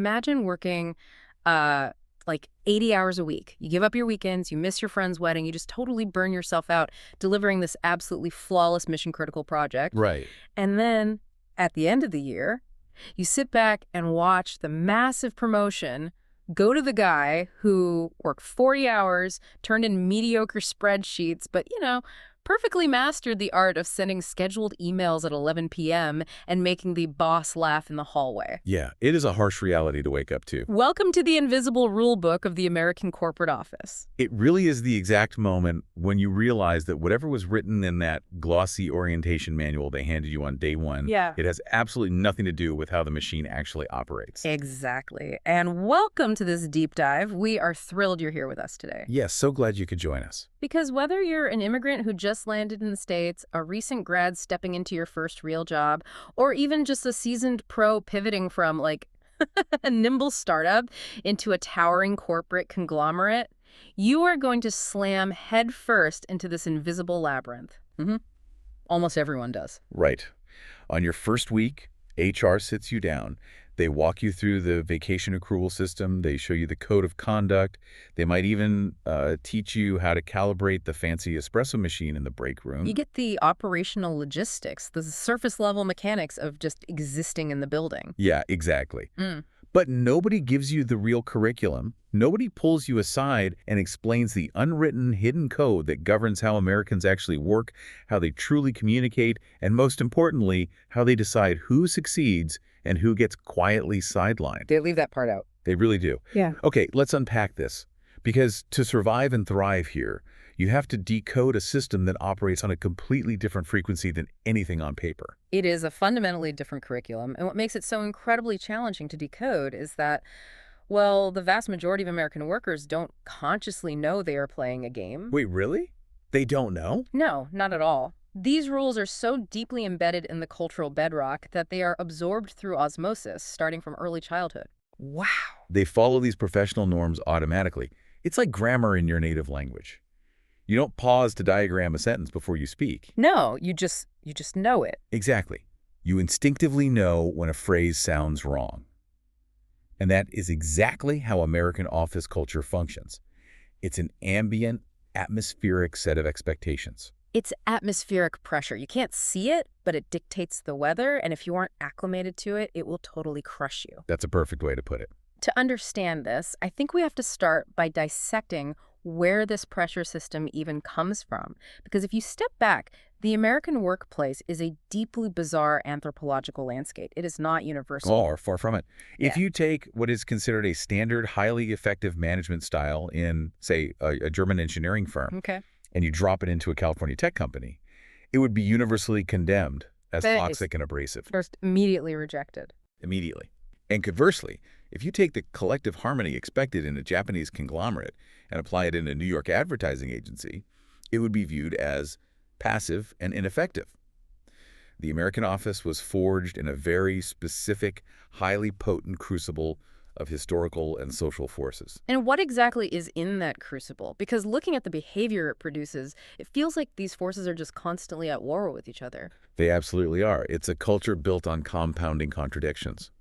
Imagine working uh, like 80 hours a week. You give up your weekends, you miss your friend's wedding, you just totally burn yourself out delivering this absolutely flawless mission critical project. Right. And then at the end of the year, you sit back and watch the massive promotion go to the guy who worked 40 hours, turned in mediocre spreadsheets, but, perfectly mastered the art of sending scheduled emails at 11 p.m. and making the boss laugh in the hallway. Yeah, it is a harsh reality to wake up to. Welcome to the invisible rule book of the American corporate office. It really is the exact moment when you realize that whatever was written in that glossy orientation manual they handed you on day one, Yeah. it has absolutely nothing to do with how the machine actually operates. Exactly. And welcome to this deep dive. We are thrilled you're here with us today. Yes, so glad you could join us. Because whether you're an immigrant who just landed in the States, a recent grad stepping into your first real job, or even just a seasoned pro pivoting from, like, a nimble startup into a towering corporate conglomerate, you are going to slam headfirst into this invisible labyrinth. Almost everyone does. Right. On your first week, HR sits you down. They walk you through the vacation accrual system. They show you the code of conduct. They might even teach you how to calibrate the fancy espresso machine in the break room. You get the operational logistics, the surface-level mechanics of just existing in the building. Yeah, exactly. But nobody gives you the real curriculum. Nobody pulls you aside and explains the unwritten hidden code that governs how Americans actually work, how they truly communicate, and most importantly, how they decide who succeeds and who gets quietly sidelined. They leave that part out. They really do. Yeah. Okay, let's unpack this. Because to survive and thrive here, you have to decode a system that operates on a completely different frequency than anything on paper. It is a fundamentally different curriculum, and what makes it so incredibly challenging to decode is that, well, the vast majority of American workers don't consciously know they are playing a game. Wait, really? They don't know? No, not at all. These rules are so deeply embedded in the cultural bedrock that they are absorbed through osmosis, starting from early childhood. Wow. They follow these professional norms automatically. It's like grammar in your native language. You don't pause to diagram a sentence before you speak. No, you just know it. Exactly. You instinctively know when a phrase sounds wrong. And that is exactly how American office culture functions. It's an ambient, atmospheric set of expectations. It's atmospheric pressure. You can't see it, but it dictates the weather, and if you aren't acclimated to it, it will totally crush you. That's a perfect way to put it. To understand this, I think we have to start by dissecting where this pressure system even comes from. Because if you step back, the American workplace is a deeply bizarre anthropological landscape. It is not universal. Oh, far from it. If Yeah. you take what is considered a standard, highly effective management style in, say, a German engineering firm, Okay. and you drop it into a California tech company, it would be universally condemned as That is toxic and abrasive First, immediately rejected. immediately. And conversely, if you take the collective harmony expected in a Japanese conglomerate and apply it in a New York advertising agency, it would be viewed as passive and ineffective. The American office was forged in a very specific, highly potent crucible of historical and social forces. And what exactly is in that crucible? Because looking at the behavior it produces, it feels like these forces are just constantly at war with each other. They absolutely are. It's a culture built on compounding contradictions.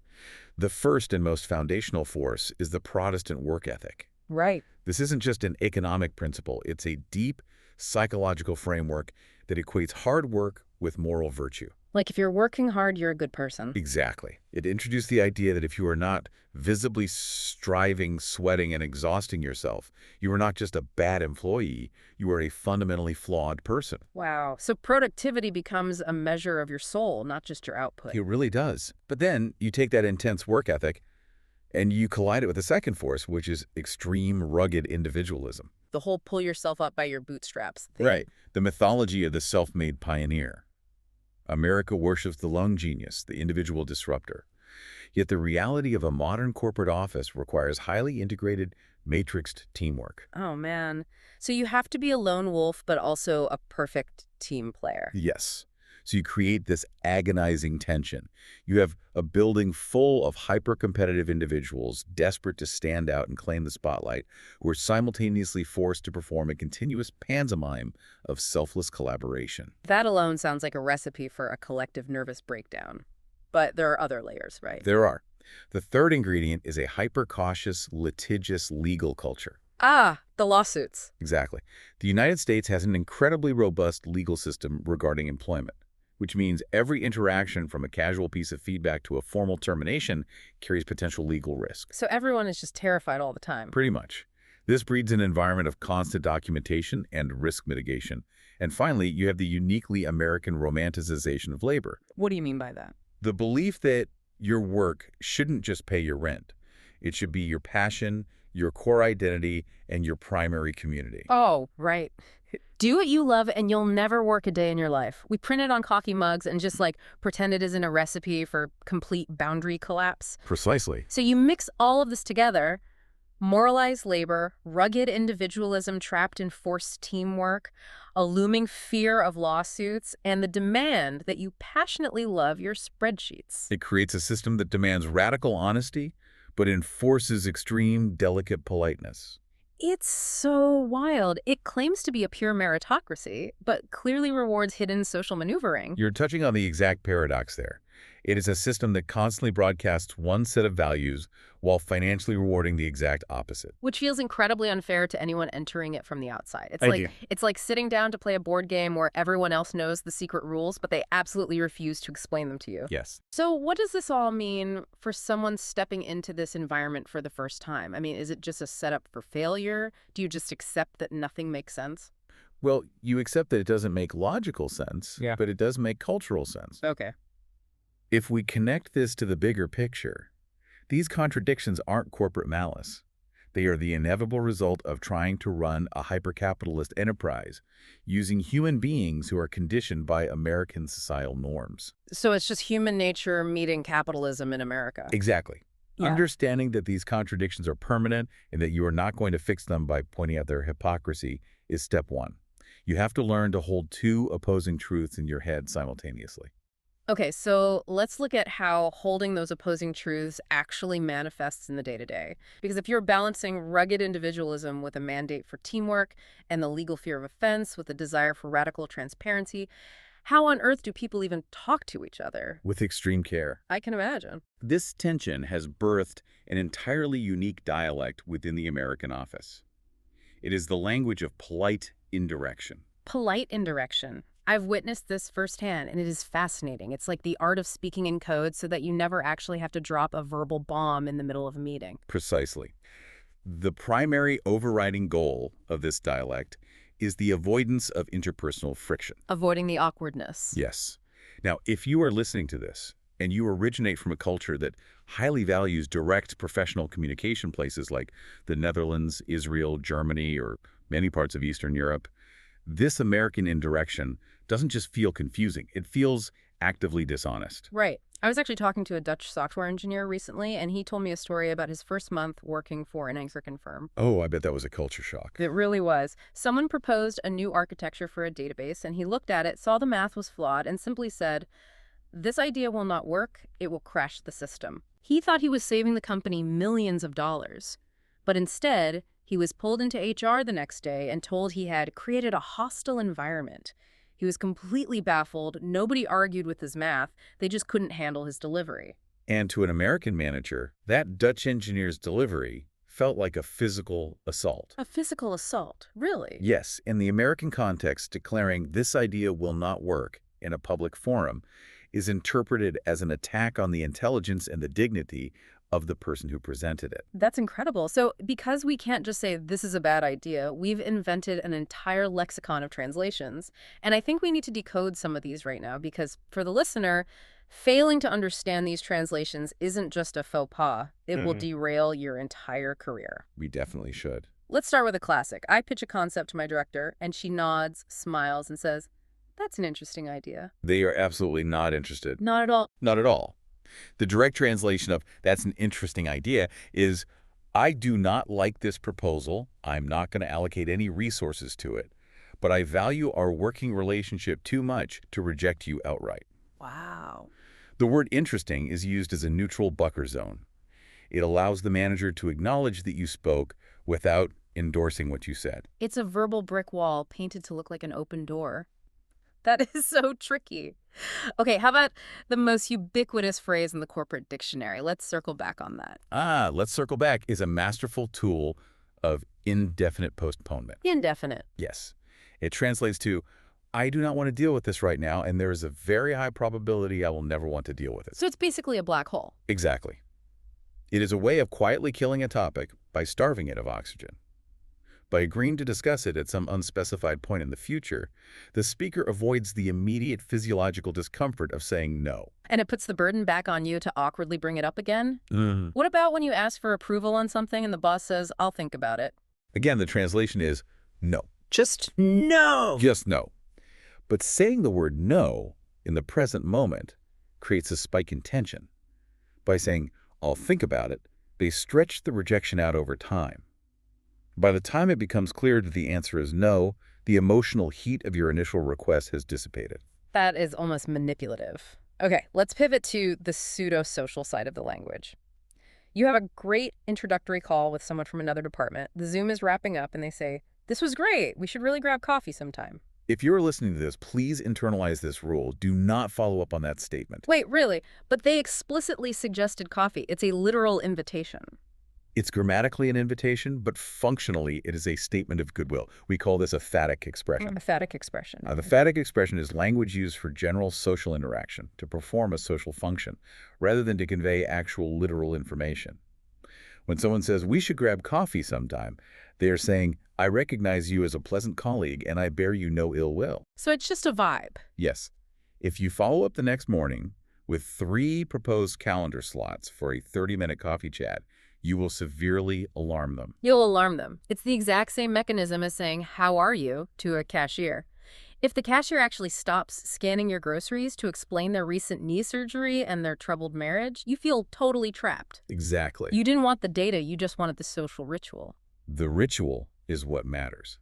The first and most foundational force is the Protestant work ethic. Right. This isn't just an economic principle. It's a deep psychological framework that equates hard work with moral virtue. Like if you're working hard, you're a good person. Exactly. It introduced the idea that if you are not visibly striving, sweating, and exhausting yourself, you are not just a bad employee, you are a fundamentally flawed person. Wow. So productivity becomes a measure of your soul, not just your output. It really does. But then you take that intense work ethic and you collide it with a second force, which is extreme, rugged individualism. The whole pull yourself up by your bootstraps thing. Right. The mythology of the self-made pioneer. America worships the lone genius, the individual disruptor. Yet the reality of a modern corporate office requires highly integrated, matrixed teamwork. Oh, man. So you have to be a lone wolf, but also a perfect team player. Yes. So you create this agonizing tension. You have a building full of hyper-competitive individuals desperate to stand out and claim the spotlight, who are simultaneously forced to perform a continuous pantomime of selfless collaboration. That alone sounds like a recipe for a collective nervous breakdown. But there are other layers, right? There are. The third ingredient is a hyper-cautious, litigious legal culture. Ah, the lawsuits. Exactly. The United States has an incredibly robust legal system regarding employment, which means every interaction from a casual piece of feedback to a formal termination carries potential legal risk. So everyone is just terrified all the time. Pretty much. This breeds an environment of constant documentation and risk mitigation. And finally, you have the uniquely American romanticization of labor. What do you mean by that? The belief that your work shouldn't just pay your rent. It should be your passion, your core identity, and your primary community. Oh, right. Do what you love and you'll never work a day in your life. We print it on coffee mugs and just pretend it isn't a recipe for complete boundary collapse. Precisely. So you mix all of this together, moralized labor, rugged individualism trapped in forced teamwork, a looming fear of lawsuits, and the demand that you passionately love your spreadsheets. It creates a system that demands radical honesty, but enforces extreme, delicate politeness. It's so wild. It claims to be a pure meritocracy, but clearly rewards hidden social maneuvering. You're touching on the exact paradox there. It is a system that constantly broadcasts one set of values while financially rewarding the exact opposite. Which feels incredibly unfair to anyone entering it from the outside. Idea. It's like sitting down to play a board game where everyone else knows the secret rules, but they absolutely refuse to explain them to you. Yes. So what does this all mean for someone stepping into this environment for the first time? I mean, is it just a setup for failure? Do you just accept that nothing makes sense? Well, you accept that it doesn't make logical sense, Yeah. but it does make cultural sense. Okay. If we connect this to the bigger picture, these contradictions aren't corporate malice. They are the inevitable result of trying to run a hyper-capitalist enterprise using human beings who are conditioned by American societal norms. So it's just human nature meeting capitalism in America. Exactly. Yeah. Understanding that these contradictions are permanent and that you are not going to fix them by pointing out their hypocrisy is step one. You have to learn to hold two opposing truths in your head simultaneously. Okay, so let's look at how holding those opposing truths actually manifests in the day-to-day. Because if you're balancing rugged individualism with a mandate for teamwork and the legal fear of offense with a desire for radical transparency, how on earth do people even talk to each other? With extreme care. I can imagine. This tension has birthed an entirely unique dialect within the American office. It is the language of polite indirection. Polite indirection. I've witnessed this firsthand, and it is fascinating. It's like the art of speaking in code so that you never actually have to drop a verbal bomb in the middle of a meeting. Precisely. The primary overriding goal of this dialect is the avoidance of interpersonal friction. Avoiding the awkwardness. Yes. Now, if you are listening to this and you originate from a culture that highly values direct professional communication, places like the Netherlands, Israel, Germany, or many parts of Eastern Europe, this American indirection doesn't just feel confusing. It feels actively dishonest. Right. I was actually talking to a Dutch software engineer recently, and he told me a story about his first month working for an Anglican firm. Oh, I bet that was a culture shock. It really was. Someone proposed a new architecture for a database, and he looked at it, saw the math was flawed, and simply said, "This idea will not work. It will crash the system." He thought he was saving the company millions of dollars. But instead, he was pulled into HR the next day and told he had created a hostile environment. He was completely baffled. Nobody argued with his math. They just couldn't handle his delivery. And to an American manager, that Dutch engineer's delivery felt like a physical assault. A physical assault? Really? Yes, in the American context, declaring this idea will not work in a public forum is interpreted as an attack on the intelligence and the dignity of the person who presented it. That's incredible. So because we can't just say this is a bad idea, we've invented an entire lexicon of translations. And I think we need to decode some of these right now because for the listener, failing to understand these translations isn't just a faux pas. It will derail your entire career. We definitely should. Let's start with a classic. I pitch a concept to my director, and she nods, smiles, and says, "That's an interesting idea." They are absolutely not interested. Not at all. Not at all. The direct translation of "that's an interesting idea" is, "I do not like this proposal. I'm not going to allocate any resources to it, but I value our working relationship too much to reject you outright." Wow. The word interesting is used as a neutral buffer zone. It allows the manager to acknowledge that you spoke without endorsing what you said. It's a verbal brick wall painted to look like an open door. That is so tricky. Okay, how about the most ubiquitous phrase in the corporate dictionary? Let's circle back on that. Let's circle back is a masterful tool of indefinite postponement. Indefinite. Yes. It translates to, I do not want to deal with this right now, and there is a very high probability I will never want to deal with it. So it's basically a black hole. Exactly. It is a way of quietly killing a topic by starving it of oxygen. By agreeing to discuss it at some unspecified point in the future, the speaker avoids the immediate physiological discomfort of saying no. And it puts the burden back on you to awkwardly bring it up again? Mhm. What about when you ask for approval on something and the boss says, I'll think about it? Again, the translation is no. Just no. Just no. But saying the word no in the present moment creates a spike in tension. By saying, I'll think about it, they stretch the rejection out over time. By the time it becomes clear that the answer is no, the emotional heat of your initial request has dissipated. That is almost manipulative. Okay, let's pivot to the pseudo-social side of the language. You have a great introductory call with someone from another department. The Zoom is wrapping up and they say, this was great. We should really grab coffee sometime. If you're listening to this, please internalize this rule. Do not follow up on that statement. Wait, really? But they explicitly suggested coffee. It's a literal invitation. It's grammatically an invitation, but functionally it is a statement of goodwill. We call this a phatic expression. Emphatic expression. The phatic expression is language used for general social interaction, to perform a social function, rather than to convey actual literal information. When someone says, we should grab coffee sometime, they are saying, I recognize you as a pleasant colleague and I bear you no ill will. So it's just a vibe. Yes. If you follow up the next morning with 3 proposed calendar slots for a 30-minute coffee chat, you will severely alarm them. You'll alarm them. It's the exact same mechanism as saying, how are you, to a cashier. If the cashier actually stops scanning your groceries to explain their recent knee surgery and their troubled marriage, you feel totally trapped. Exactly. You didn't want the data, you just wanted the social ritual. The ritual is what matters.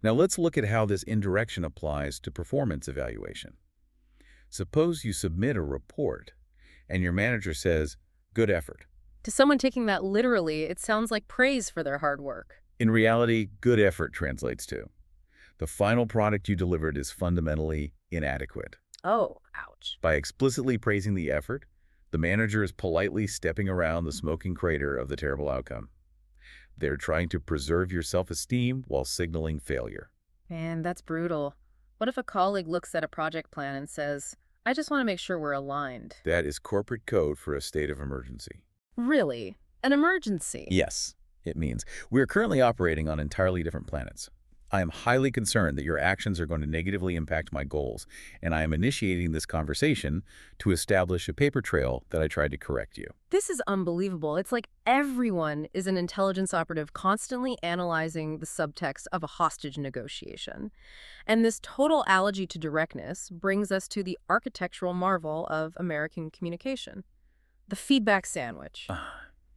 Now let's look at how this indirection applies to performance evaluation. Suppose you submit a report and your manager says, good effort. To someone taking that literally, it sounds like praise for their hard work. In reality, good effort translates to, the final product you delivered is fundamentally inadequate. Oh, ouch. By explicitly praising the effort, the manager is politely stepping around the smoking crater of the terrible outcome. They're trying to preserve your self-esteem while signaling failure. Man, that's brutal. What if a colleague looks at a project plan and says, I just want to make sure we're aligned? That is corporate code for a state of emergency. Really? An emergency? Yes, it means we're currently operating on entirely different planets. I am highly concerned that your actions are going to negatively impact my goals, and I am initiating this conversation to establish a paper trail that I tried to correct you. This is unbelievable. It's like everyone is an intelligence operative constantly analyzing the subtext of a hostage negotiation. And this total allergy to directness brings us to the architectural marvel of American communication. The feedback sandwich.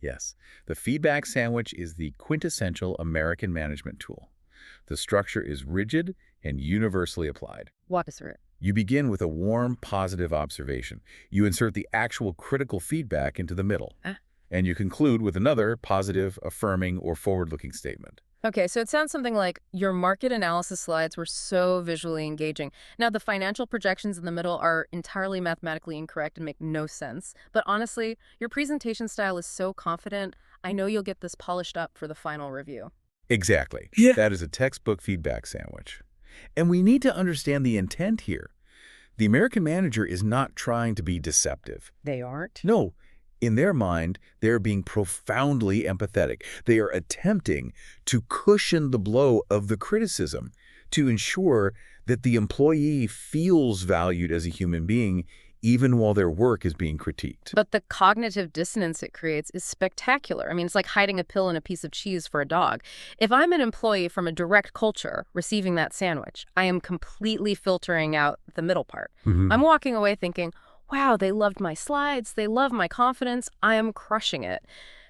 Yes, the feedback sandwich is the quintessential American management tool. The structure is rigid and universally applied. Walk us through it. You begin with a warm, positive observation. You insert the actual critical feedback into the middle. And you conclude with another positive, affirming, or forward-looking statement. Okay, so it sounds something like, your market analysis slides were so visually engaging. Now, the financial projections in the middle are entirely mathematically incorrect and make no sense. But honestly, your presentation style is so confident, I know you'll get this polished up for the final review. Exactly. Yeah. That is a textbook feedback sandwich. And we need to understand the intent here. The American manager is not trying to be deceptive. They aren't? No. In their mind, they're being profoundly empathetic. They are attempting to cushion the blow of the criticism to ensure that the employee feels valued as a human being even while their work is being critiqued. But the cognitive dissonance it creates is spectacular. I mean, it's like hiding a pill in a piece of cheese for a dog. If I'm an employee from a direct culture receiving that sandwich, I am completely filtering out the middle part. I'm walking away thinking, wow, they loved my slides, they love my confidence, I am crushing it.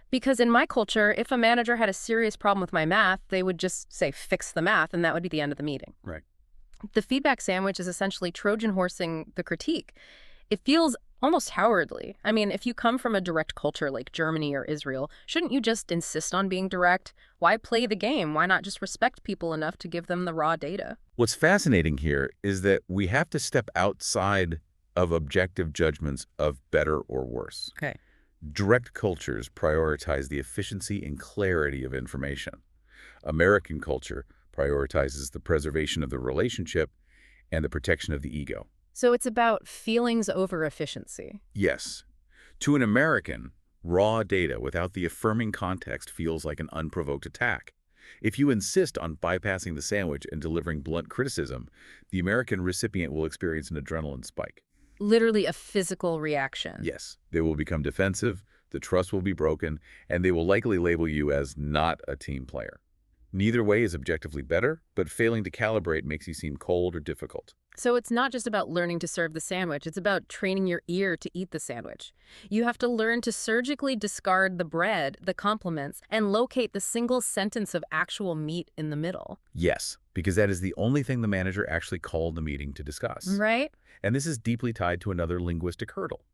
Because in my culture, if a manager had a serious problem with my math, they would just say, fix the math, and that would be the end of the meeting. Right. The feedback sandwich is essentially Trojan horsing the critique. It feels Almost cowardly. I mean, if you come from a direct culture like Germany or Israel, shouldn't you just insist on being direct? Why play the game? Why not just respect people enough to give them the raw data? What's fascinating here is that we have to step outside of objective judgments of better or worse. Okay. Direct cultures prioritize the efficiency and clarity of information. American culture prioritizes the preservation of the relationship and the protection of the ego. So it's about feelings over efficiency. Yes, to an American, raw data without the affirming context feels like an unprovoked attack. If you insist on bypassing the sandwich and delivering blunt criticism, the American recipient will experience an adrenaline spike. Literally a physical reaction. Yes, they will become defensive, the trust will be broken, and they will likely label you as not a team player. Neither way is objectively better, but failing to calibrate makes you seem cold or difficult. So it's not just about learning to serve the sandwich, it's about training your ear to eat the sandwich. You have to learn to surgically discard the bread, the compliments, and locate the single sentence of actual meat in the middle. Yes, because that is the only thing the manager actually called the meeting to discuss. Right? And this is deeply tied to another linguistic hurdle,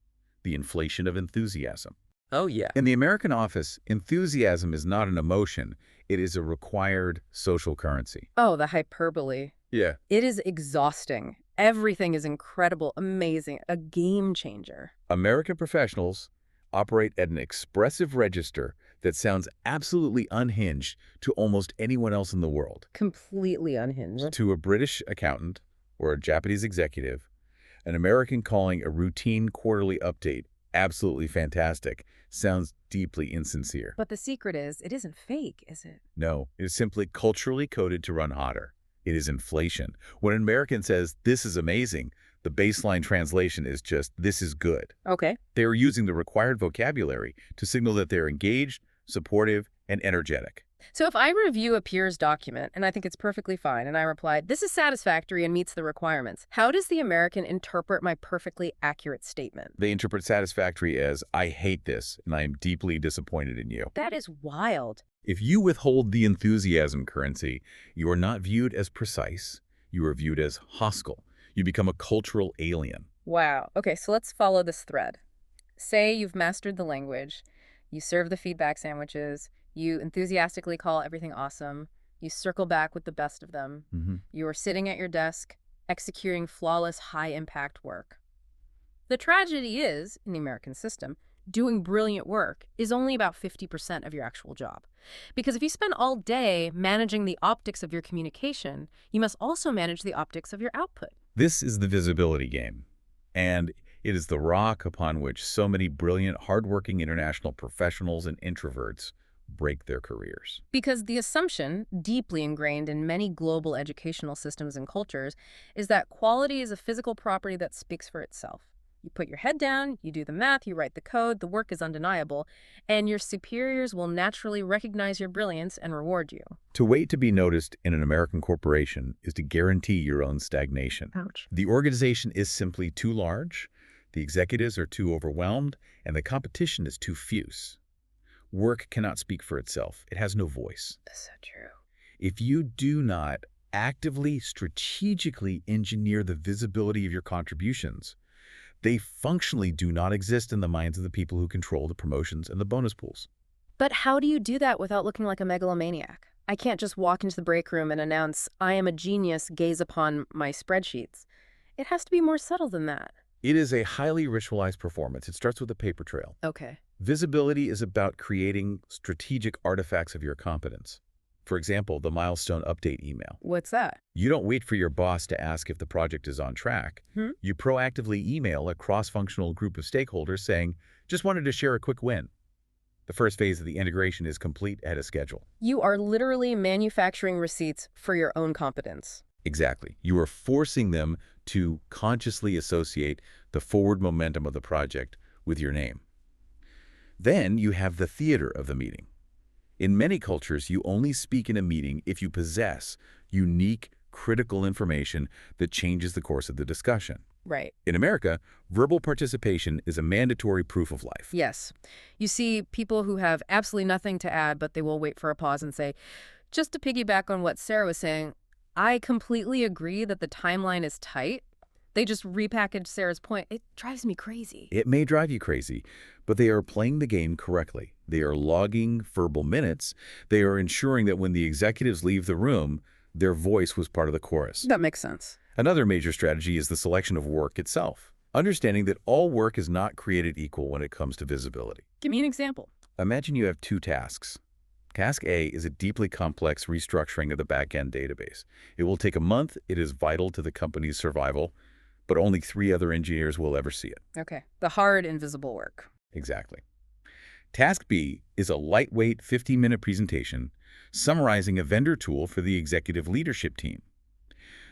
the inflation of enthusiasm. Oh, yeah. In the American office, enthusiasm is not an emotion, it is a required social currency. Oh, the hyperbole. Yeah. It is exhausting. Everything is incredible, amazing, a game changer. American professionals operate at an expressive register that sounds absolutely unhinged to almost anyone else in the world. Completely unhinged. To a British accountant or a Japanese executive, an American calling a routine quarterly update absolutely fantastic sounds deeply insincere. But the secret is, it isn't fake, is it? No, it is simply culturally coded to run hotter. It is inflation. When an American says, "This is amazing," the baseline translation is just, "This is good." Okay. They are using the required vocabulary to signal that they're engaged, supportive, and energetic. So if I review a peer's document and I think it's perfectly fine and I reply, "This is satisfactory and meets the requirements," how does the American interpret my perfectly accurate statement? They interpret satisfactory as, "I hate this, and I am deeply disappointed in you." That is wild. If you withhold the enthusiasm currency, you are not viewed as precise. You are viewed as hostile. You become a cultural alien. Wow. Okay, so let's follow this thread. Say you've mastered the language, you serve the feedback sandwiches, you enthusiastically call everything awesome, you circle back with the best of them, you are sitting at your desk, executing flawless, high-impact work. The tragedy is, in the American system, doing brilliant work is only about 50% of your actual job. Because if you spend all day managing the optics of your communication, you must also manage the optics of your output. This is the visibility game, and it is the rock upon which so many brilliant, hardworking international professionals and introverts break their careers. Because the assumption, deeply ingrained in many global educational systems and cultures, is that quality is a physical property that speaks for itself. You put your head down, you do the math, you write the code, the work is undeniable, and your superiors will naturally recognize your brilliance and reward you. To wait to be noticed in an American corporation is to guarantee your own stagnation. Ouch. The organization is simply too large, the executives are too overwhelmed, and the competition is too fierce. Work cannot speak for itself. It has no voice. That's so true. If you do not actively, strategically engineer the visibility of your contributions, they functionally do not exist in the minds of the people who control the promotions and the bonus pools. But how do you do that without looking like a megalomaniac? I can't just walk into the break room and announce, "I am a genius, gaze upon my spreadsheets." It has to be more subtle than that. It is a highly ritualized performance. It starts with a paper trail. Okay. Visibility is about creating strategic artifacts of your competence. For example, the milestone update email. What's that? You don't wait for your boss to ask if the project is on track. You proactively email a cross-functional group of stakeholders saying, "Just wanted to share a quick win." The first phase of the integration is complete ahead of schedule. You are literally manufacturing receipts for your own competence. Exactly. You are forcing them to consciously associate the forward momentum of the project with your name. Then you have the theater of the meeting. In many cultures, you only speak in a meeting if you possess unique, critical information that changes the course of the discussion. Right. In America, verbal participation is a mandatory proof of life. Yes. You see people who have absolutely nothing to add, but they will wait for a pause and say, "Just to piggyback on what Sarah was saying, I completely agree that the timeline is tight." They just repackaged Sarah's point. It drives me crazy. It may drive you crazy, but they are playing the game correctly. They are logging verbal minutes. They are ensuring that when the executives leave the room, their voice was part of the chorus. That makes sense. Another major strategy is the selection of work itself, understanding that all work is not created equal when it comes to visibility. Give me an example. Imagine you have two tasks. Task A is a deeply complex restructuring of the back-end database. It will take a month. It is vital to the company's survival, but only 3 other engineers will ever see it. Okay. The hard, invisible work. Exactly. Task B is a lightweight 15-minute presentation summarizing a vendor tool for the executive leadership team.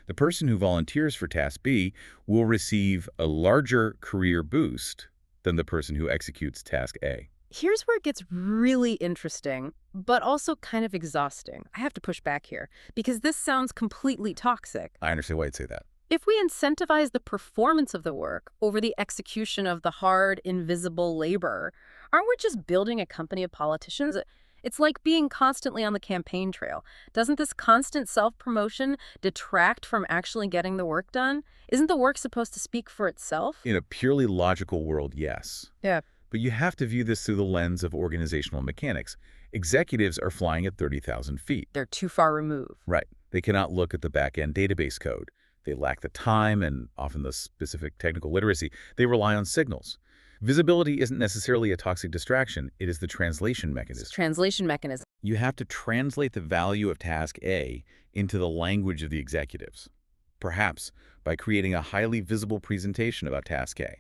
The person who volunteers for Task B will receive a larger career boost than the person who executes Task A. Here's where it gets really interesting, but also kind of exhausting. I have to push back here, because this sounds completely toxic. I understand why you'd say that. If we incentivize the performance of the work over the execution of the hard, invisible labor, aren't we just building a company of politicians? It's like being constantly on the campaign trail. Doesn't this constant self-promotion detract from actually getting the work done? Isn't the work supposed to speak for itself? In a purely logical world, yes. Yeah. But you have to view this through the lens of organizational mechanics. Executives are flying at 30,000 feet. They're too far removed. Right. They cannot look at the back-end database code. They lack the time and often the specific technical literacy. They rely on signals. Visibility isn't necessarily a toxic distraction. It is the translation mechanism. Translation mechanism. You have to translate the value of task A into the language of the executives, perhaps by creating a highly visible presentation about task A.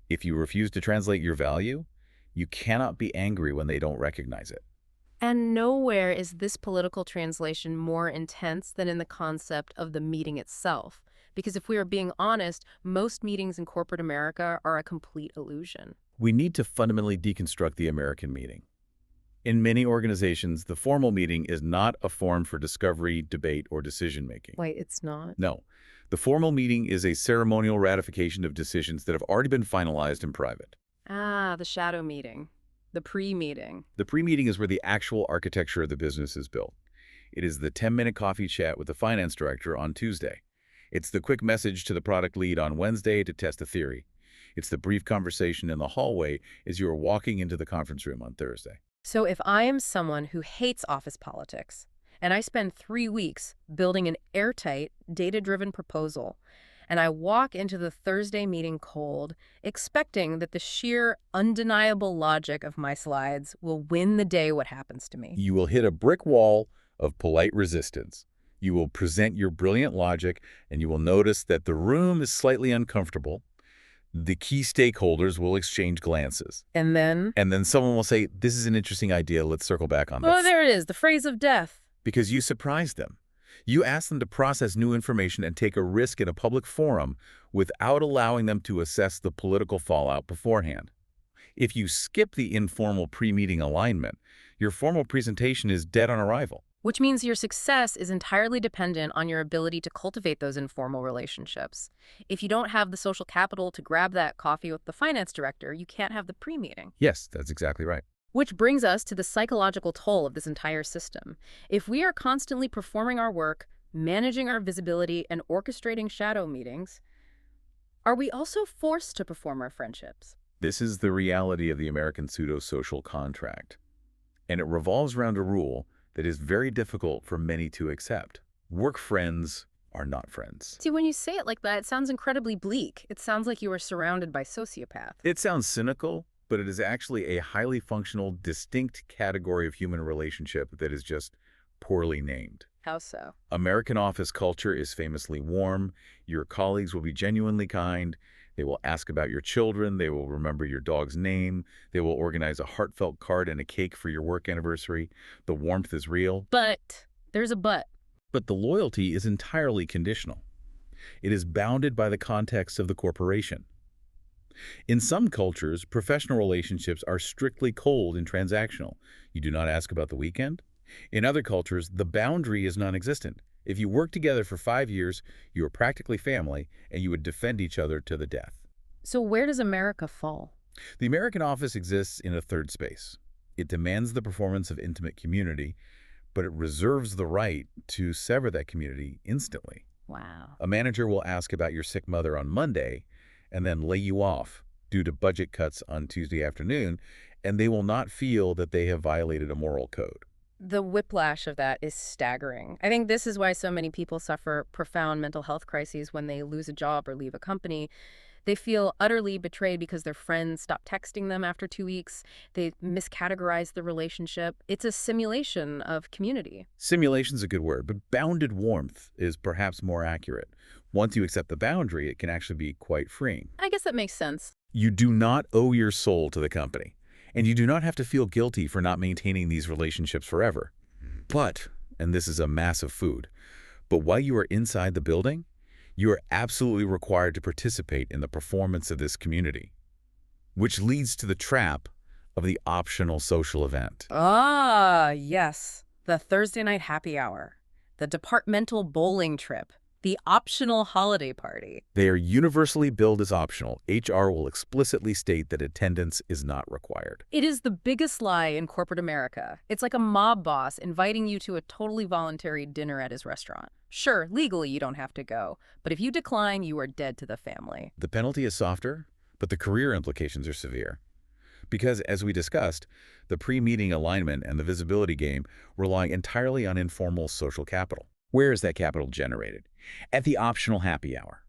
If you refuse to translate your value, you cannot be angry when they don't recognize it. And nowhere is this political translation more intense than in the concept of the meeting itself. Because if we are being honest, most meetings in corporate America are a complete illusion. We need to fundamentally deconstruct the American meeting. In many organizations, the formal meeting is not a forum for discovery, debate, or decision-making. Wait, it's not? No. The formal meeting is a ceremonial ratification of decisions that have already been finalized in private. Ah, the shadow meeting. The pre-meeting. The pre-meeting is where the actual architecture of the business is built. It is the 10-minute coffee chat with the finance director on Tuesday. It's the quick message to the product lead on Wednesday to test a theory. It's the brief conversation in the hallway as you are walking into the conference room on Thursday. So if I am someone who hates office politics, and I spend 3 weeks building an airtight, data-driven proposal, and I walk into the Thursday meeting cold, expecting that the sheer, undeniable logic of my slides will win the day what happens to me. You will hit a brick wall of polite resistance. You will present your brilliant logic, and you will notice that the room is slightly uncomfortable. The key stakeholders will exchange glances. And then? And then someone will say, "This is an interesting idea. Let's circle back on this." Oh, there it is, the phrase of death. Because you surprised them. You asked them to process new information and take a risk in a public forum without allowing them to assess the political fallout beforehand. If you skip the informal pre-meeting alignment, your formal presentation is dead on arrival. Which means your success is entirely dependent on your ability to cultivate those informal relationships. If you don't have the social capital to grab that coffee with the finance director, you can't have the pre-meeting. Yes, that's exactly right. Which brings us to the psychological toll of this entire system. If we are constantly performing our work, managing our visibility, and orchestrating shadow meetings, are we also forced to perform our friendships? This is the reality of the American pseudo-social contract. And it revolves around a rule that is very difficult for many to accept. Work friends are not friends. See, when you say it like that, it sounds incredibly bleak. It sounds like you are surrounded by sociopaths. It sounds cynical, but it is actually a highly functional, distinct category of human relationship that is just poorly named. How so? American office culture is famously warm. Your colleagues will be genuinely kind. They will ask about your children. They will remember your dog's name. They will organize a heartfelt card and a cake for your work anniversary. The warmth is real. But there's a but. But the loyalty is entirely conditional. It is bounded by the context of the corporation. In some cultures, professional relationships are strictly cold and transactional. You do not ask about the weekend. In other cultures, the boundary is non-existent. If you work together for 5 years, you are practically family, and you would defend each other to the death. So where does America fall? The American office exists in a third space. It demands the performance of intimate community, but it reserves the right to sever that community instantly. Wow. A manager will ask about your sick mother on Monday and then lay you off due to budget cuts on Tuesday afternoon, and they will not feel that they have violated a moral code. The whiplash of that is staggering. I think this is why so many people suffer profound mental health crises when they lose a job or leave a company. They feel utterly betrayed because their friends stop texting them after 2 weeks. They miscategorize the relationship. It's a simulation of community. Simulation's a good word, but bounded warmth is perhaps more accurate. Once you accept the boundary, it can actually be quite freeing. I guess that makes sense. You do not owe your soul to the company, and you do not have to feel guilty for not maintaining these relationships forever. But, and this is a massive food, but while you are inside the building, you are absolutely required to participate in the performance of this community, which leads to the trap of the optional social event. Ah, yes. The Thursday night happy hour, the departmental bowling trip, the optional holiday party. They are universally billed as optional. HR will explicitly state that attendance is not required. It is the biggest lie in corporate America. It's like a mob boss inviting you to a totally voluntary dinner at his restaurant. Sure, legally you don't have to go, but if you decline, you are dead to the family. The penalty is softer, but the career implications are severe. Because, as we discussed, the pre-meeting alignment and the visibility game rely entirely on informal social capital. Where is that capital generated? At the optional happy hour.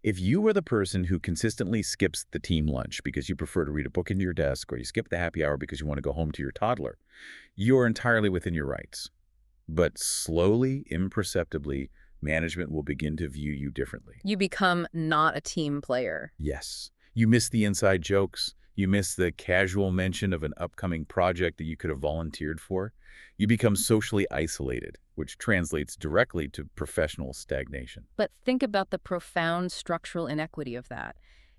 If you are the person who consistently skips the team lunch because you prefer to read a book in your desk, or you skip the happy hour because you want to go home to your toddler, you are entirely within your rights. But slowly, imperceptibly, management will begin to view you differently. You become not a team player. Yes. You miss the inside jokes. You miss the casual mention of an upcoming project that you could have volunteered for. You become socially isolated, which translates directly to professional stagnation. But think about the profound structural inequity of that.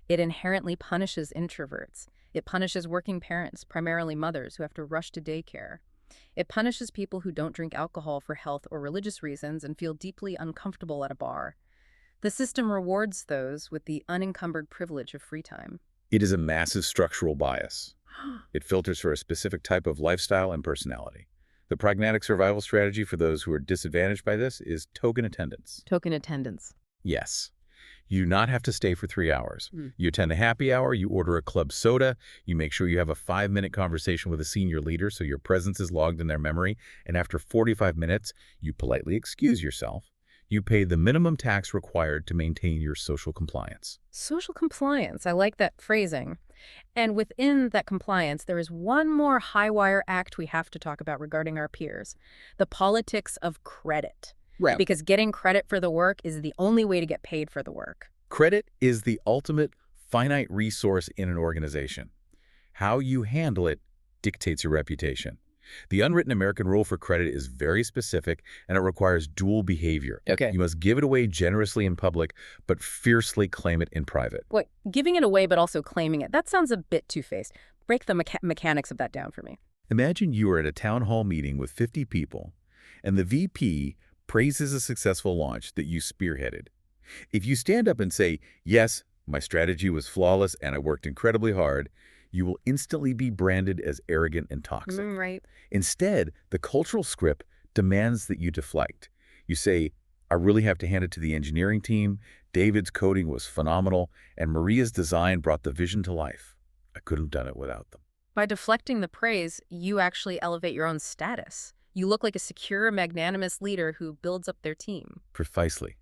It inherently punishes introverts. It punishes working parents, primarily mothers, who have to rush to daycare. It punishes people who don't drink alcohol for health or religious reasons and feel deeply uncomfortable at a bar. The system rewards those with the unencumbered privilege of free time. It is a massive structural bias. It filters for a specific type of lifestyle and personality. The pragmatic survival strategy for those who are disadvantaged by this is token attendance. Token attendance. Yes. You do not have to stay for 3 hours. You attend a happy hour, you order a club soda, you make sure you have a 5-minute conversation with a senior leader so your presence is logged in their memory, and after 45 minutes, you politely excuse yourself. You pay the minimum tax required to maintain your social compliance. Social compliance. I like that phrasing. And within that compliance, there is one more high-wire act we have to talk about regarding our peers. The politics of credit. Right. Because getting credit for the work is the only way to get paid for the work. Credit is the ultimate finite resource in an organization. How you handle it dictates your reputation. The unwritten American rule for credit is very specific, and it requires dual behavior. Okay. You must give it away generously in public, but fiercely claim it in private. Wait, giving it away but also claiming it, that sounds a bit two-faced. Break the mechanics of that down for me. Imagine you are at a town hall meeting with 50 people, and the VP praises a successful launch that you spearheaded. If you stand up and say, "Yes, my strategy was flawless and I worked incredibly hard," you will instantly be branded as arrogant and toxic. Right. Instead, the cultural script demands that you deflect. You say, "I really have to hand it to the engineering team. David's coding was phenomenal, and Maria's design brought the vision to life. I couldn't have done it without them." By deflecting the praise, you actually elevate your own status. You look like a secure, magnanimous leader who builds up their team. Precisely.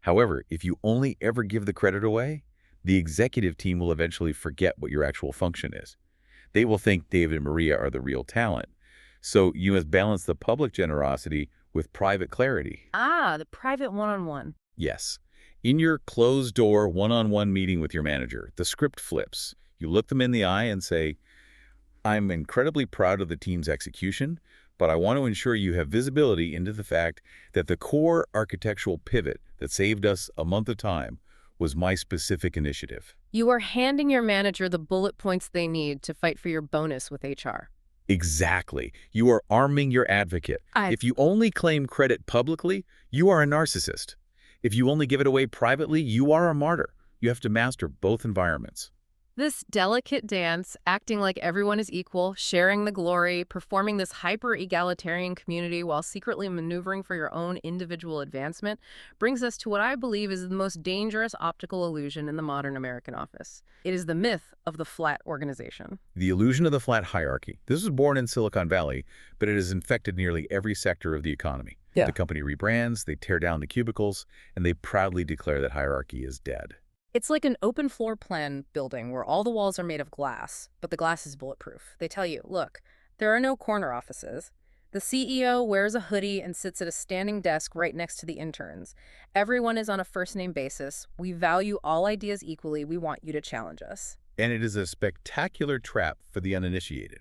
However, if you only ever give the credit away, the executive team will eventually forget what your actual function is. They will think David and Maria are the real talent. So you must balance the public generosity with private clarity. Ah, the private one-on-one. Yes. In your closed-door one-on-one meeting with your manager, the script flips. You look them in the eye and say, "I'm incredibly proud of the team's execution, but I want to ensure you have visibility into the fact that the core architectural pivot that saved us a month of time was my specific initiative." You are handing your manager the bullet points they need to fight for your bonus with HR. Exactly. You are arming your advocate. If you only claim credit publicly, you are a narcissist. If you only give it away privately, you are a martyr. You have to master both environments. This delicate dance, acting like everyone is equal, sharing the glory, performing this hyper-egalitarian community while secretly maneuvering for your own individual advancement, brings us to what I believe is the most dangerous optical illusion in the modern American office. It is the myth of the flat organization. The illusion of the flat hierarchy. This was born in Silicon Valley, but it has infected nearly every sector of the economy. Yeah. The company rebrands, they tear down the cubicles, and they proudly declare that hierarchy is dead. It's like an open floor plan building where all the walls are made of glass, but the glass is bulletproof. They tell you, look, there are no corner offices. The CEO wears a hoodie and sits at a standing desk right next to the interns. Everyone is on a first-name basis. We value all ideas equally. We want you to challenge us. And it is a spectacular trap for the uninitiated,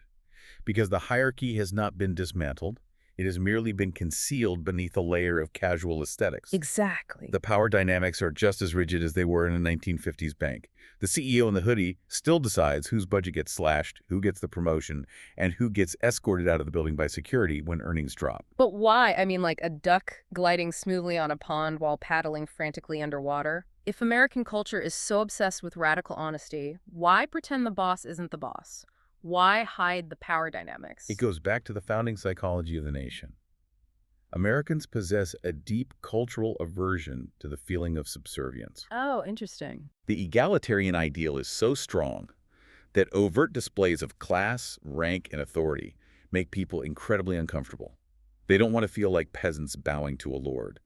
because the hierarchy has not been dismantled. It has merely been concealed beneath a layer of casual aesthetics. Exactly. The power dynamics are just as rigid as they were in a 1950s bank. The CEO in the hoodie still decides whose budget gets slashed, who gets the promotion, and who gets escorted out of the building by security when earnings drop. But why? I mean, like a duck gliding smoothly on a pond while paddling frantically underwater? If American culture is so obsessed with radical honesty, why pretend the boss isn't the boss? Why hide the power dynamics? It goes back to the founding psychology of the nation. Americans possess a deep cultural aversion to the feeling of subservience. Oh, interesting. The egalitarian ideal is so strong that overt displays of class, rank, and authority make people incredibly uncomfortable. They don't want to feel like peasants bowing to a lord.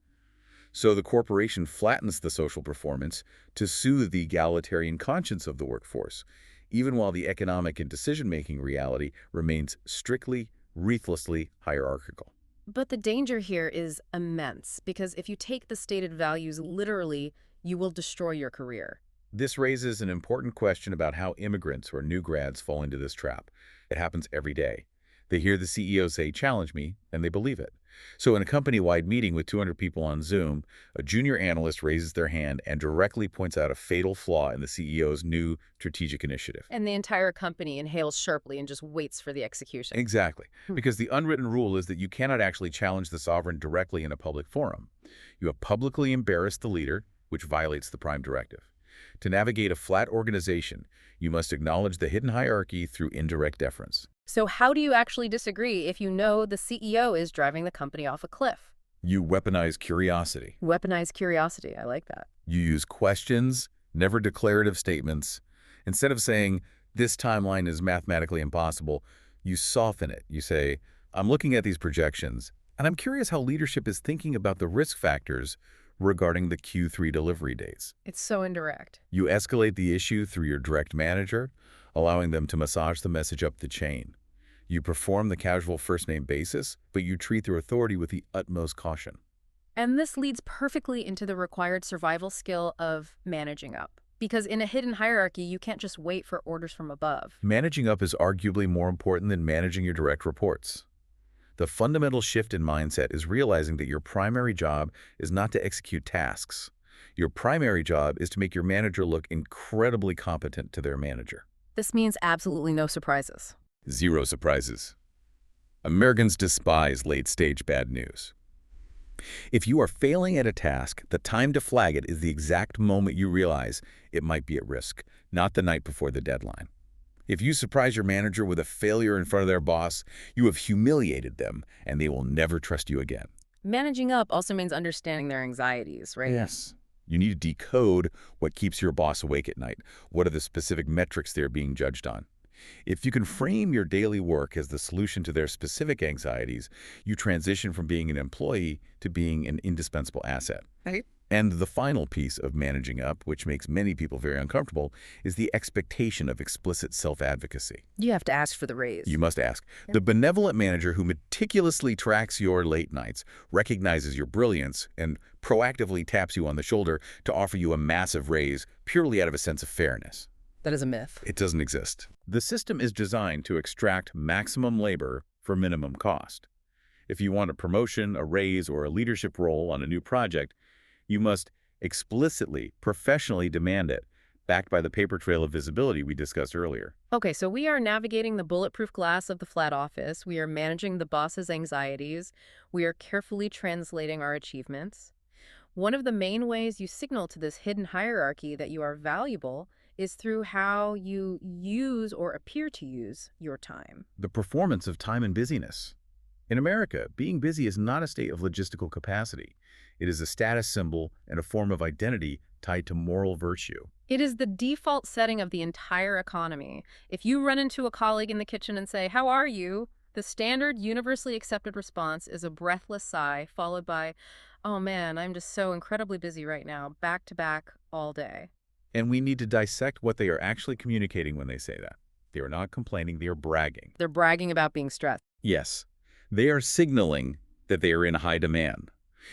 So the corporation flattens the social performance to soothe the egalitarian conscience of the workforce, even while the economic and decision-making reality remains strictly, ruthlessly hierarchical. But the danger here is immense, because if you take the stated values literally, you will destroy your career. This raises an important question about how immigrants or new grads fall into this trap. It happens every day. They hear the CEO say, "Challenge me," and they believe it. So in a company-wide meeting with 200 people on Zoom, a junior analyst raises their hand and directly points out a fatal flaw in the CEO's new strategic initiative. And the entire company inhales sharply and just waits for the execution. Exactly, because the unwritten rule is that you cannot actually challenge the sovereign directly in a public forum. You have publicly embarrassed the leader, which violates the prime directive. To navigate a flat organization, you must acknowledge the hidden hierarchy through indirect deference. So how do you actually disagree if you know the CEO is driving the company off a cliff? You weaponize curiosity. Weaponize curiosity. I like that. You use questions, never declarative statements. Instead of saying, "This timeline is mathematically impossible," you soften it. You say, "I'm looking at these projections, and I'm curious how leadership is thinking about the risk factors regarding the Q3 delivery dates." It's so indirect. You escalate the issue through your direct manager, allowing them to massage the message up the chain. You perform the casual first-name basis, but you treat their authority with the utmost caution. And this leads perfectly into the required survival skill of managing up. Because in a hidden hierarchy, you can't just wait for orders from above. Managing up is arguably more important than managing your direct reports. The fundamental shift in mindset is realizing that your primary job is not to execute tasks. Your primary job is to make your manager look incredibly competent to their manager. This means absolutely no surprises. Zero surprises. Americans despise late-stage bad news. If you are failing at a task, the time to flag it is the exact moment you realize it might be at risk, not the night before the deadline. If you surprise your manager with a failure in front of their boss, you have humiliated them, and they will never trust you again. Managing up also means understanding their anxieties, right? Yes. You need to decode what keeps your boss awake at night. What are the specific metrics they're being judged on? If you can frame your daily work as the solution to their specific anxieties, you transition from being an employee to being an indispensable asset. Right. And the final piece of managing up, which makes many people very uncomfortable, is the expectation of explicit self-advocacy. You have to ask for the raise. You must ask. The benevolent manager who meticulously tracks your late nights, recognizes your brilliance, and proactively taps you on the shoulder to offer you a massive raise purely out of a sense of fairness. That is a myth. It doesn't exist. The system is designed to extract maximum labor for minimum cost. If you want a promotion, a raise, or a leadership role on a new project, you must explicitly, professionally demand it, backed by the paper trail of visibility we discussed earlier. Okay, so we are navigating the bulletproof glass of the flat office. We are managing the boss's anxieties. We are carefully translating our achievements. One of the main ways you signal to this hidden hierarchy that you are valuable is through how you use or appear to use your time. The performance of time and busyness. In America, being busy is not a state of logistical capacity. It is a status symbol and a form of identity tied to moral virtue. It is the default setting of the entire economy. If you run into a colleague in the kitchen and say, "How are you?" the standard, universally accepted response is a breathless sigh, followed by, "Oh man, I'm just so incredibly busy right now, back to back all day." And we need to dissect what they are actually communicating when they say that. They are not complaining, they are bragging. They're bragging about being stressed. Yes, they are signaling that they are in high demand.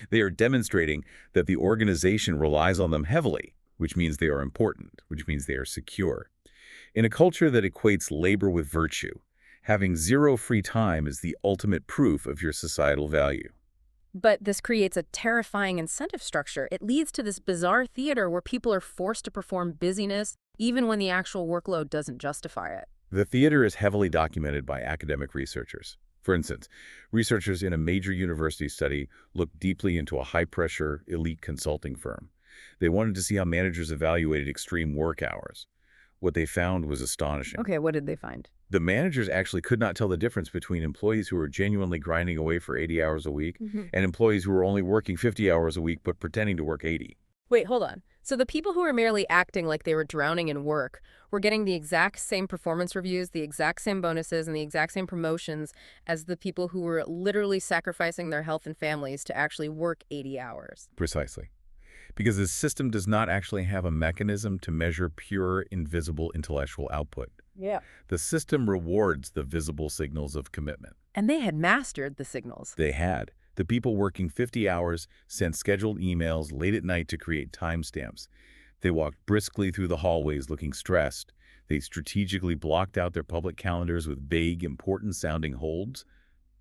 They are demonstrating that the organization relies on them heavily, which means they are important, which means they are secure. In a culture that equates labor with virtue, having zero free time is the ultimate proof of your societal value. But this creates a terrifying incentive structure. It leads to this bizarre theater where people are forced to perform busyness even when the actual workload doesn't justify it. The theater is heavily documented by academic researchers. For instance, researchers in a major university study looked deeply into a high-pressure, elite consulting firm. They wanted to see how managers evaluated extreme work hours. What they found was astonishing. Okay, what did they find? The managers actually could not tell the difference between employees who were genuinely grinding away for 80 hours a week and employees who were only working 50 hours a week but pretending to work 80. Wait, hold on. So the people who were merely acting like they were drowning in work were getting the exact same performance reviews, the exact same bonuses, and the exact same promotions as the people who were literally sacrificing their health and families to actually work 80 hours. Precisely. Because the system does not actually have a mechanism to measure pure, invisible intellectual output. Yeah. The system rewards the visible signals of commitment. And they had mastered the signals. They had. The people working 50 hours sent scheduled emails late at night to create timestamps. They walked briskly through the hallways looking stressed. They strategically blocked out their public calendars with vague, important-sounding holds.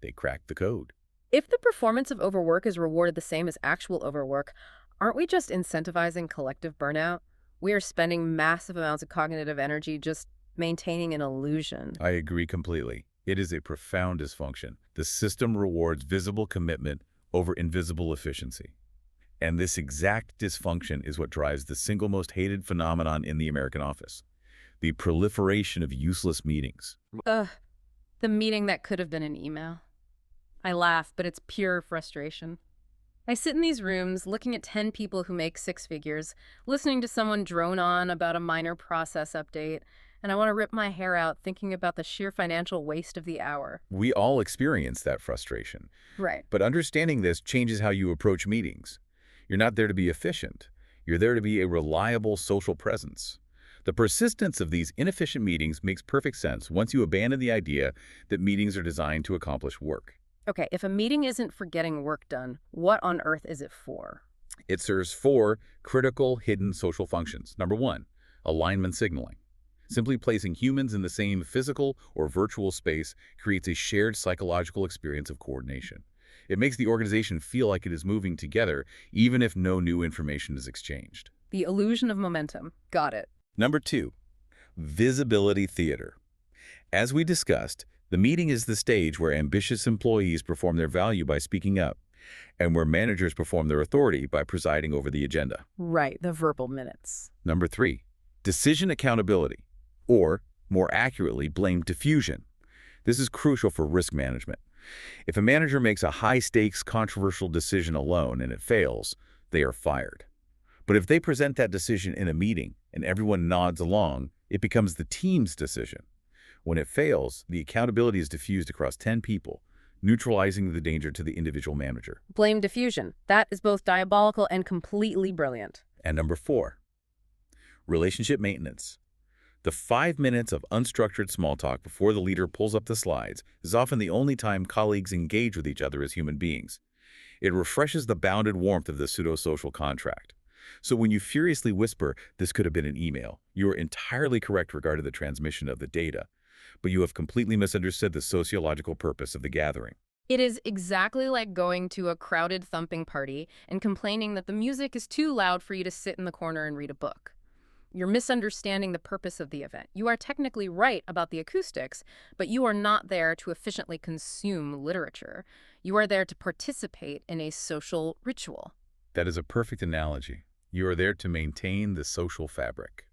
They cracked the code. If the performance of overwork is rewarded the same as actual overwork, aren't we just incentivizing collective burnout? We are spending massive amounts of cognitive energy just maintaining an illusion. I agree completely. It is a profound dysfunction. The system rewards visible commitment over invisible efficiency. And this exact dysfunction is what drives the single most hated phenomenon in the American office, the proliferation of useless meetings. Ugh, the meeting that could have been an email. I laugh, but it's pure frustration. I sit in these rooms looking at 10 people who make six figures, listening to someone drone on about a minor process update, and I want to rip my hair out thinking about the sheer financial waste of the hour. We all experience that frustration. Right. But understanding this changes how you approach meetings. You're not there to be efficient. You're there to be a reliable social presence. The persistence of these inefficient meetings makes perfect sense once you abandon the idea that meetings are designed to accomplish work. Okay, if a meeting isn't for getting work done, what on earth is it for? It serves four critical hidden social functions. Number one, alignment signaling. Simply placing humans in the same physical or virtual space creates a shared psychological experience of coordination. It makes the organization feel like it is moving together, even if no new information is exchanged. The illusion of momentum. Got it. Number two, visibility theater. As we discussed, the meeting is the stage where ambitious employees perform their value by speaking up, and where managers perform their authority by presiding over the agenda. Right, the verbal minutes. Number three, decision accountability, or, more accurately, blame diffusion. This is crucial for risk management. If a manager makes a high-stakes, controversial decision alone and it fails, they are fired. But if they present that decision in a meeting and everyone nods along, it becomes the team's decision. When it fails, the accountability is diffused across 10 people, neutralizing the danger to the individual manager. Blame diffusion. That is both diabolical and completely brilliant. And number four, relationship maintenance. The 5 minutes of unstructured small talk before the leader pulls up the slides is often the only time colleagues engage with each other as human beings. It refreshes the bounded warmth of the pseudo-social contract. So when you furiously whisper, "This could have been an email," you are entirely correct regarding the transmission of the data, but you have completely misunderstood the sociological purpose of the gathering. It is exactly like going to a crowded thumping party and complaining that the music is too loud for you to sit in the corner and read a book. You're misunderstanding the purpose of the event. You are technically right about the acoustics, but you are not there to efficiently consume literature. You are there to participate in a social ritual. That is a perfect analogy. You are there to maintain the social fabric.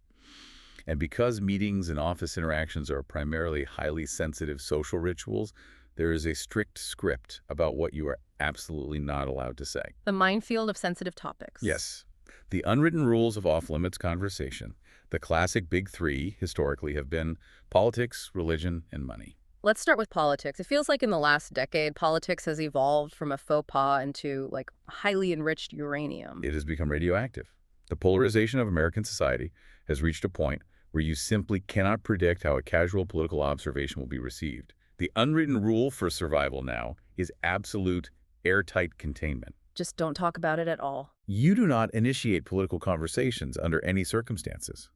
And because meetings and office interactions are primarily highly sensitive social rituals, there is a strict script about what you are absolutely not allowed to say. The minefield of sensitive topics. Yes, the unwritten rules of off-limits conversation, the classic big three, historically have been politics, religion, and money. Let's start with politics. It feels like in the last decade, politics has evolved from a faux pas into, like, highly enriched uranium. It has become radioactive. The polarization of American society has reached a point where you simply cannot predict how a casual political observation will be received. The unwritten rule for survival now is absolute airtight containment. Just don't talk about it at all. You do not initiate political conversations under any circumstances.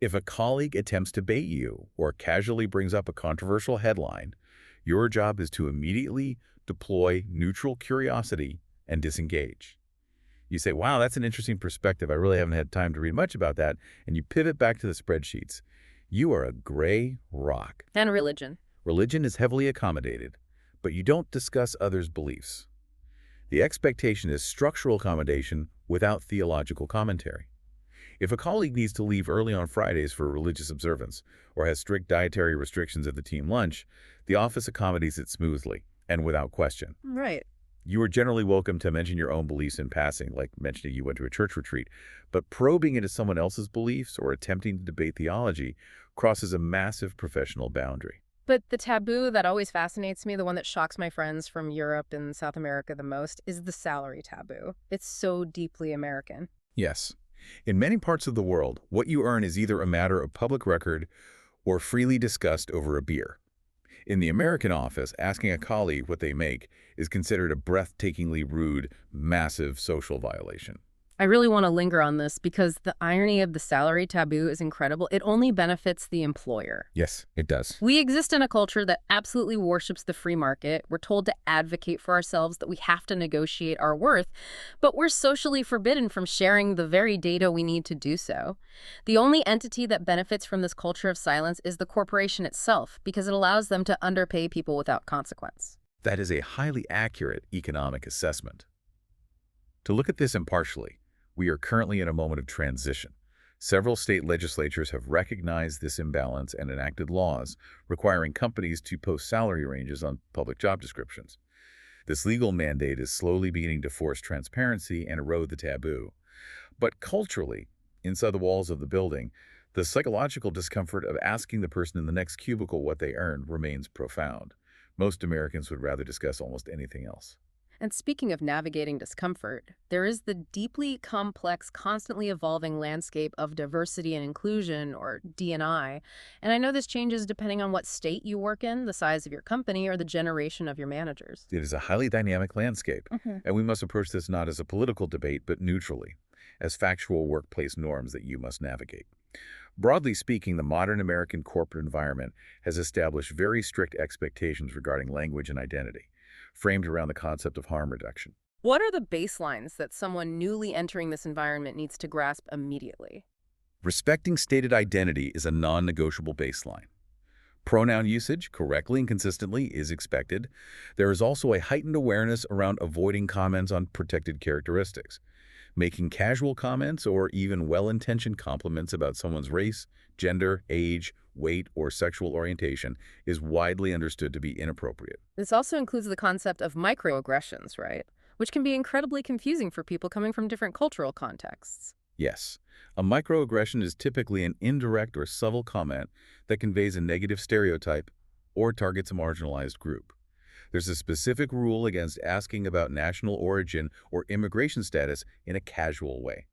If a colleague attempts to bait you or casually brings up a controversial headline, your job is to immediately deploy neutral curiosity and disengage. You say, wow, that's an interesting perspective. I really haven't had time to read much about that. And you pivot back to the spreadsheets. You are a gray rock. And religion. Religion is heavily accommodated, but you don't discuss others' beliefs. The expectation is structural accommodation without theological commentary. If a colleague needs to leave early on Fridays for religious observance or has strict dietary restrictions at the team lunch, the office accommodates it smoothly and without question. Right. You are generally welcome to mention your own beliefs in passing, like mentioning you went to a church retreat, but probing into someone else's beliefs or attempting to debate theology crosses a massive professional boundary. But the taboo that always fascinates me, the one that shocks my friends from Europe and South America the most, is the salary taboo. It's so deeply American. Yes. In many parts of the world, what you earn is either a matter of public record or freely discussed over a beer. In the American office, asking a colleague what they make is considered a breathtakingly rude, massive social violation. I really want to linger on this because the irony of the salary taboo is incredible. It only benefits the employer. Yes, it does. We exist in a culture that absolutely worships the free market. We're told to advocate for ourselves, that we have to negotiate our worth, but we're socially forbidden from sharing the very data we need to do so. The only entity that benefits from this culture of silence is the corporation itself, because it allows them to underpay people without consequence. That is a highly accurate economic assessment. To look at this impartially, we are currently in a moment of transition. Several state legislatures have recognized this imbalance and enacted laws requiring companies to post salary ranges on public job descriptions. This legal mandate is slowly beginning to force transparency and erode the taboo. But culturally, inside the walls of the building, the psychological discomfort of asking the person in the next cubicle what they earn remains profound. Most Americans would rather discuss almost anything else. And speaking of navigating discomfort, there is the deeply complex, constantly evolving landscape of diversity and inclusion, or D&I. And I know this changes depending on what state you work in, the size of your company, or the generation of your managers. It is a highly dynamic landscape, Mm-hmm. and we must approach this not as a political debate, but neutrally, as factual workplace norms that you must navigate. Broadly speaking, the modern American corporate environment has established very strict expectations regarding language and identity, framed around the concept of harm reduction. What are the baselines that someone newly entering this environment needs to grasp immediately? Respecting stated identity is a non-negotiable baseline. Pronoun usage, correctly and consistently, is expected. There is also a heightened awareness around avoiding comments on protected characteristics. Making casual comments or even well-intentioned compliments about someone's race, gender, age, weight, or sexual orientation is widely understood to be inappropriate. This also includes the concept of microaggressions, right? Which can be incredibly confusing for people coming from different cultural contexts. Yes, a microaggression is typically an indirect or subtle comment that conveys a negative stereotype or targets a marginalized group. There's a specific rule against asking about national origin or immigration status in a casual way.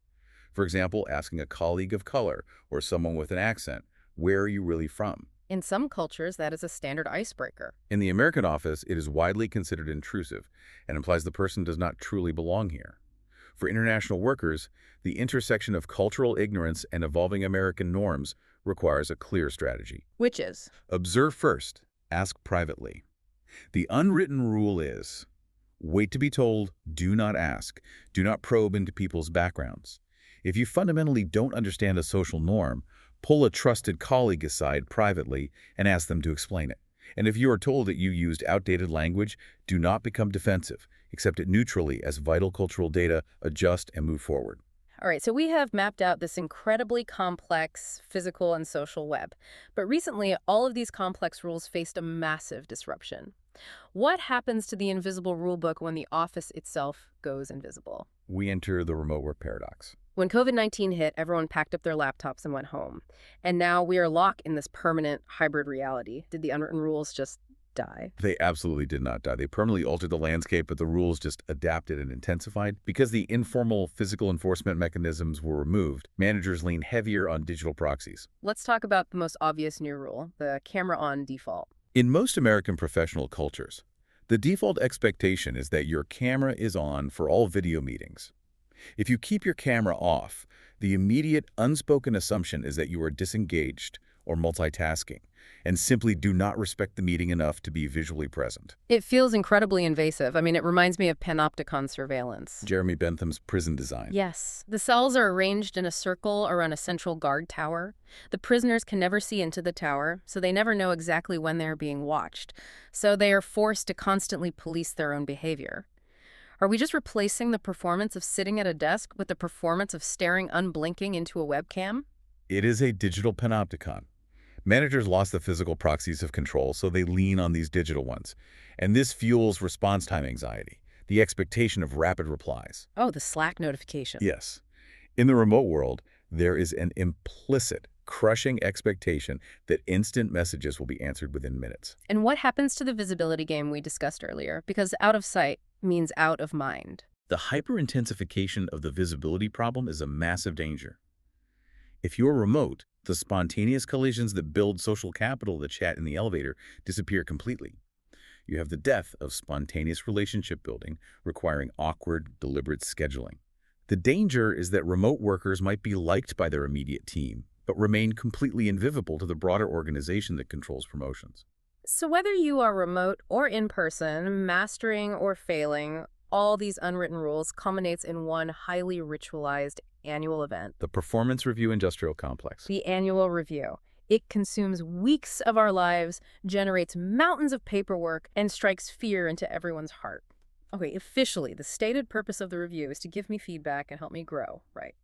For example, asking a colleague of color or someone with an accent, "Where are you really from?" In some cultures, that is a standard icebreaker. In the American office, it is widely considered intrusive and implies the person does not truly belong here. For international workers, the intersection of cultural ignorance and evolving American norms requires a clear strategy. Which is? Observe first, ask privately. The unwritten rule is, wait to be told, do not ask, do not probe into people's backgrounds. If you fundamentally don't understand a social norm, pull a trusted colleague aside privately and ask them to explain it. And if you are told that you used outdated language, do not become defensive. Accept it neutrally as vital cultural data, adjust and move forward. All right, so we have mapped out this incredibly complex physical and social web. But recently, all of these complex rules faced a massive disruption. What happens to the invisible rulebook when the office itself goes invisible? We enter the remote work paradox. When COVID-19 hit, everyone packed up their laptops and went home. And now we are locked in this permanent hybrid reality. Did the unwritten rules just die? They absolutely did not die. They permanently altered the landscape, but the rules just adapted and intensified. Because the informal physical enforcement mechanisms were removed, managers lean heavier on digital proxies. Let's talk about the most obvious new rule, the camera on default. In most American professional cultures, the default expectation is that your camera is on for all video meetings. If you keep your camera off, the immediate unspoken assumption is that you are disengaged or multitasking and simply do not respect the meeting enough to be visually present. It feels incredibly invasive. I mean, it reminds me of panopticon surveillance. Jeremy Bentham's prison design. Yes. The cells are arranged in a circle around a central guard tower. The prisoners can never see into the tower, so they never know exactly when they are being watched. So they are forced to constantly police their own behavior. Are we just replacing the performance of sitting at a desk with the performance of staring unblinking into a webcam? It is a digital panopticon. Managers lost the physical proxies of control, so they lean on these digital ones. And this fuels response time anxiety, the expectation of rapid replies. Oh, the Slack notification. Yes. In the remote world, there is an implicit, crushing expectation that instant messages will be answered within minutes. And what happens to the visibility game we discussed earlier? Because out of sight means out of mind. The hyper-intensification of the visibility problem is a massive danger. If you're remote, the spontaneous collisions that build social capital, the chat in the elevator, disappear completely. You have the death of spontaneous relationship building, requiring awkward, deliberate scheduling. The danger is that remote workers might be liked by their immediate team, but remain completely invisible to the broader organization that controls promotions. So whether you are remote or in person, mastering or failing, all these unwritten rules culminates in one highly ritualized annual event. The Performance Review Industrial Complex. The annual review. It consumes weeks of our lives, generates mountains of paperwork, and strikes fear into everyone's heart. Okay, officially, the stated purpose of the review is to give me feedback and help me grow, right?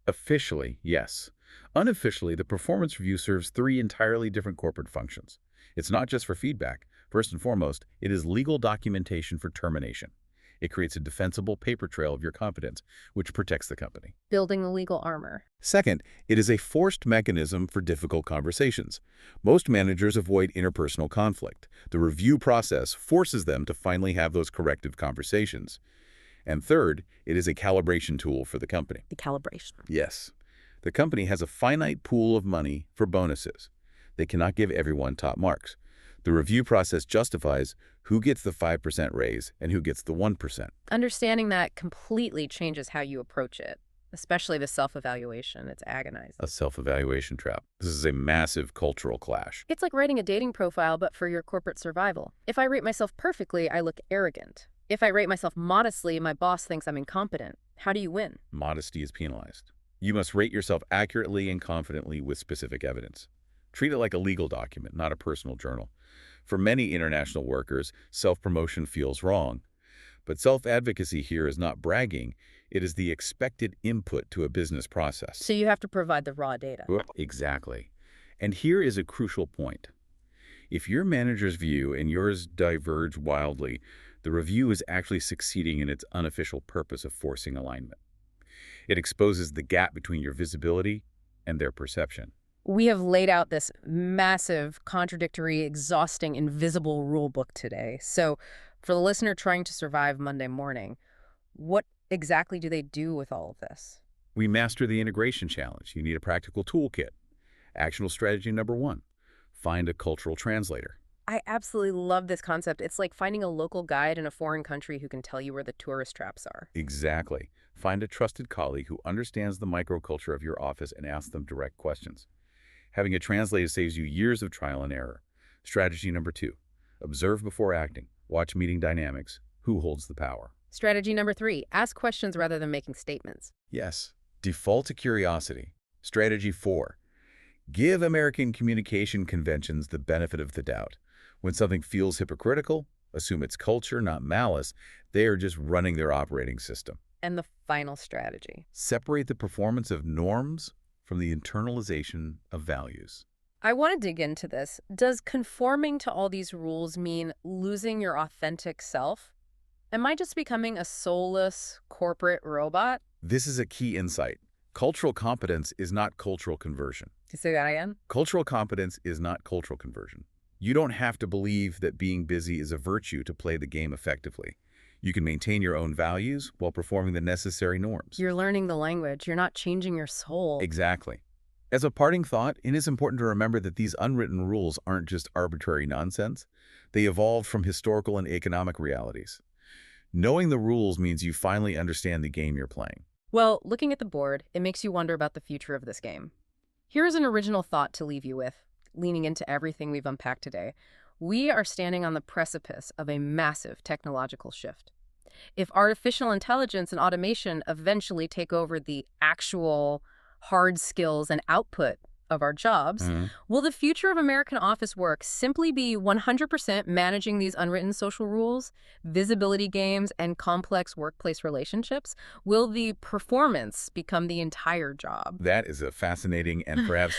Officially, yes. Unofficially, the performance review serves three entirely different corporate functions. It's not just for feedback. First and foremost, it is legal documentation for termination. It creates a defensible paper trail of your competence, which protects the company. Building the legal armor. Second, it is a forced mechanism for difficult conversations. Most managers avoid interpersonal conflict. The review process forces them to finally have those corrective conversations. And third, it is a calibration tool for the company. The calibration. Yes. The company has a finite pool of money for bonuses. They cannot give everyone top marks. The review process justifies who gets the 5% raise and who gets the 1%. Understanding that completely changes how you approach it, especially the self-evaluation. It's agonizing. A self-evaluation trap. This is a massive cultural clash. It's like writing a dating profile, but for your corporate survival. If I rate myself perfectly, I look arrogant. If I rate myself modestly, my boss thinks I'm incompetent. How do you win? Modesty is penalized. You must rate yourself accurately and confidently with specific evidence. Treat it like a legal document, not a personal journal. For many international workers, self-promotion feels wrong. But self-advocacy here is not bragging. It is the expected input to a business process. So you have to provide the raw data. Exactly. And here is a crucial point. If your manager's view and yours diverge wildly, the review is actually succeeding in its unofficial purpose of forcing alignment. It exposes the gap between your visibility and their perception. We have laid out this massive, contradictory, exhausting, invisible rule book today. So for the listener trying to survive Monday morning, what exactly do they do with all of this? We master the integration challenge. You need a practical toolkit. Actionable strategy number 1, find a cultural translator. I absolutely love this concept. It's like finding a local guide in a foreign country who can tell you where the tourist traps are. Exactly. Find a trusted colleague who understands the microculture of your office and ask them direct questions. Having a translator saves you years of trial and error. Strategy number 2, observe before acting. Watch meeting dynamics. Who holds the power? Strategy number 3, ask questions rather than making statements. Yes, default to curiosity. Strategy 4, give American communication conventions the benefit of the doubt. When something feels hypocritical, assume it's culture, not malice. They are just running their operating system. And the final strategy. Separate the performance of norms from the internalization of values. I want to dig into this. Does conforming to all these rules mean losing your authentic self? Am I just becoming a soulless corporate robot? This is a key insight. Cultural competence is not cultural conversion. You say that again? Cultural competence is not cultural conversion. You don't have to believe that being busy is a virtue to play the game effectively. You can maintain your own values while performing the necessary norms. You're learning the language. You're not changing your soul. Exactly. As a parting thought, it is important to remember that these unwritten rules aren't just arbitrary nonsense. They evolved from historical and economic realities. Knowing the rules means you finally understand the game you're playing. Well, looking at the board, it makes you wonder about the future of this game. Here's an original thought to leave you with, leaning into everything we've unpacked today. We are standing on the precipice of a massive technological shift. If artificial intelligence and automation eventually take over the actual hard skills and output of our jobs, will the future of American office work simply be 100% managing these unwritten social rules, visibility games, and complex workplace relationships? Will the performance become the entire job? That is a fascinating and perhaps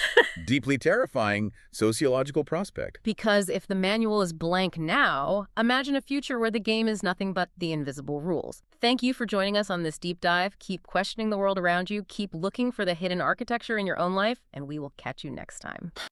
deeply terrifying sociological prospect. Because if the manual is blank now, imagine a future where the game is nothing but the invisible rules. Thank you for joining us on this deep dive. Keep questioning the world around you, keep looking for the hidden architecture in your own life, and we will catch you next time.